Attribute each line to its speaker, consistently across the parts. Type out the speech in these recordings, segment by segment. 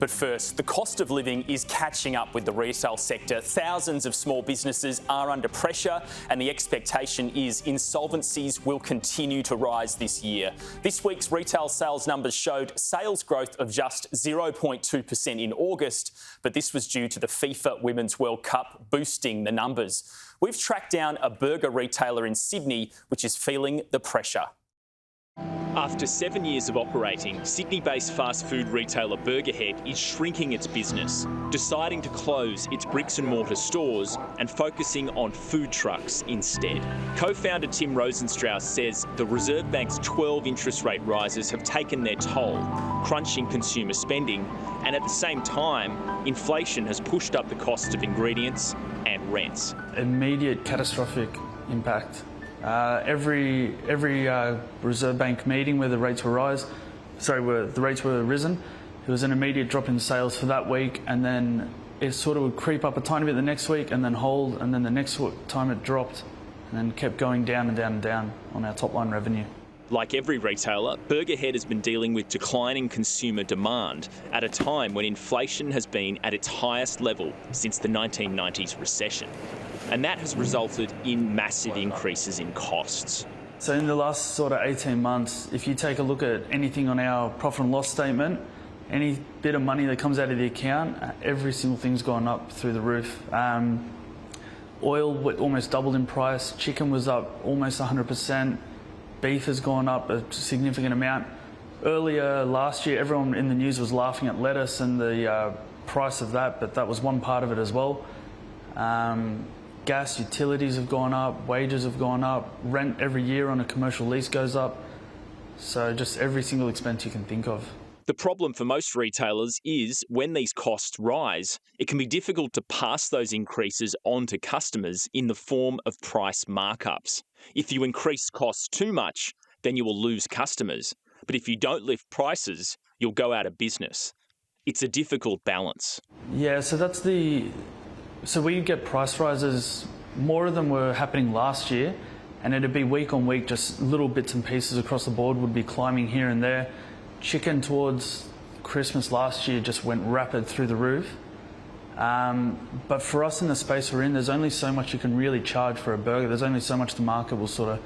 Speaker 1: But first, the cost of living is catching up with the retail sector. Thousands of small businesses are under pressure, and the expectation is insolvencies will continue to rise this year. This week's retail sales numbers showed sales growth of just 0.2% in August, but this was due to the FIFA Women's World Cup boosting the numbers. We've tracked down a burger retailer in Sydney, which is feeling the pressure.
Speaker 2: After 7 years of operating, Sydney-based fast food retailer Burger Head is shrinking its business, deciding to close its bricks and mortar stores and focusing on food trucks instead. Co-founder Tim Rosenstrauss says the Reserve Bank's 12 interest rate rises have taken their toll, crunching consumer spending, and at the same time, inflation has pushed up the cost of ingredients and rents.
Speaker 3: Immediate catastrophic impact. Every Reserve Bank meeting where the rates were risen, there was an immediate drop in sales for that week, and then it sort of would creep up a tiny bit the next week and then hold, and then the next time it dropped and then kept going down and down and down on our top line revenue.
Speaker 2: Like every retailer, Burger Head has been dealing with declining consumer demand at a time when inflation has been at its highest level since the 1990s recession. And that has resulted in massive increases in costs.
Speaker 3: So in the last sort of 18 months, if you take a look at anything on our profit and loss statement, any bit of money that comes out of the account, every single thing's gone up through the roof. Oil almost doubled in price, chicken was up almost 100%, beef has gone up a significant amount. Earlier last year, everyone in the news was laughing at lettuce and the price of that, but that was one part of it as well. Gas, utilities have gone up, wages have gone up, rent every year on a commercial lease goes up. So just every single expense you can think of.
Speaker 2: The problem for most retailers is when these costs rise, it can be difficult to pass those increases on to customers in the form of price markups. If you increase costs too much, then you will lose customers. But if you don't lift prices, you'll go out of business. It's a difficult balance.
Speaker 3: Yeah, so we get price rises, more of them were happening last year, and it'd be week on week, just little bits and pieces across the board would be climbing here and there. Chicken towards Christmas last year just went rapid through the roof. But for us in the space we're in, there's only so much you can really charge for a burger. There's only so much the market will sort of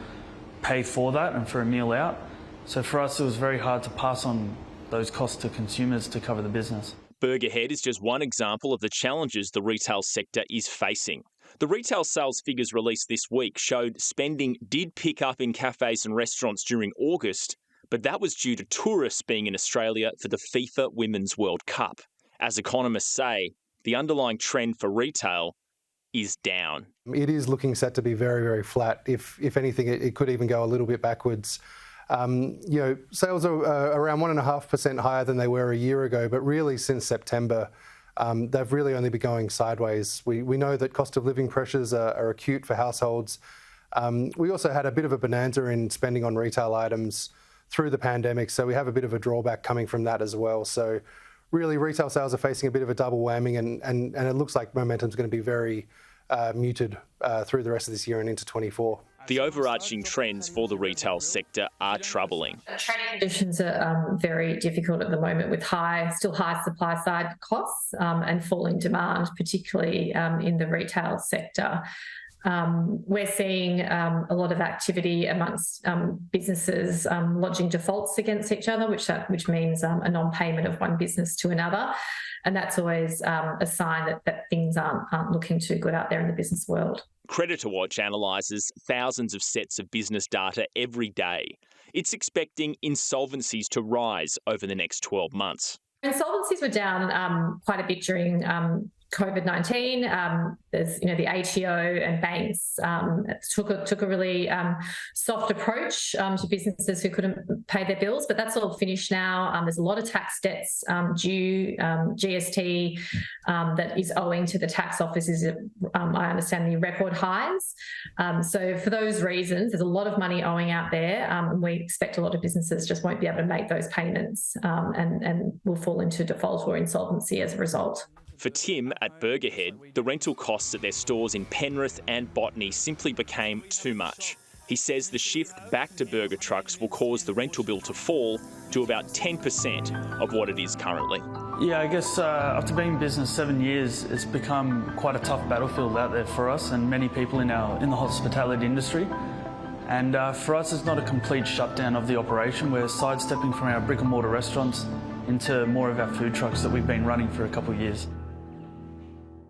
Speaker 3: pay for that and for a meal out. So for us, it was very hard to pass on those costs to consumers to cover the business.
Speaker 2: Burger Head is just one example of the challenges the retail sector is facing. The retail sales figures released this week showed spending did pick up in cafes and restaurants during August, but that was due to tourists being in Australia for the FIFA Women's World Cup. As economists say, the underlying trend for retail is down.
Speaker 4: It is looking set to be very, very flat. If anything, it could even go a little bit backwards. Sales are around 1.5% higher than they were a year ago, but really since September, they've really only been going sideways. We know that cost of living pressures are acute for households. We also had a bit of a bonanza in spending on retail items through the pandemic, so we have a bit of a drawback coming from that as well. So really retail sales are facing a bit of a double whammy, and it looks like momentum's going to be very muted through the rest of this year and into 24.
Speaker 2: The overarching trends for the retail sector are troubling.
Speaker 5: Trading conditions are very difficult at the moment with still high supply side costs and falling demand, particularly in the retail sector. We're seeing a lot of activity amongst businesses lodging defaults against each other, which means a non-payment of one business to another. And that's always a sign that things aren't looking too good out there in the business world.
Speaker 2: Creditor Watch analyses thousands of sets of business data every day. It's expecting insolvencies to rise over the next 12 months.
Speaker 5: Insolvencies were down quite a bit during COVID-19. There's, the ATO and banks took a really soft approach to businesses who couldn't pay their bills, but that's all finished now. There's a lot of tax debts due, GST that is owing to the tax offices, I understand, the record highs. So for those reasons, there's a lot of money owing out there, and we expect a lot of businesses just won't be able to make those payments and will fall into default or insolvency as a result.
Speaker 2: For Tim at Burger Head, the rental costs at their stores in Penrith and Botany simply became too much. He says the shift back to burger trucks will cause the rental bill to fall to about 10% of what it is currently.
Speaker 3: Yeah, I guess after being in business 7 years, it's become quite a tough battlefield out there for us and many people in the hospitality industry. And for us, it's not a complete shutdown of the operation. We're sidestepping from our brick and mortar restaurants into more of our food trucks that we've been running for a couple of years.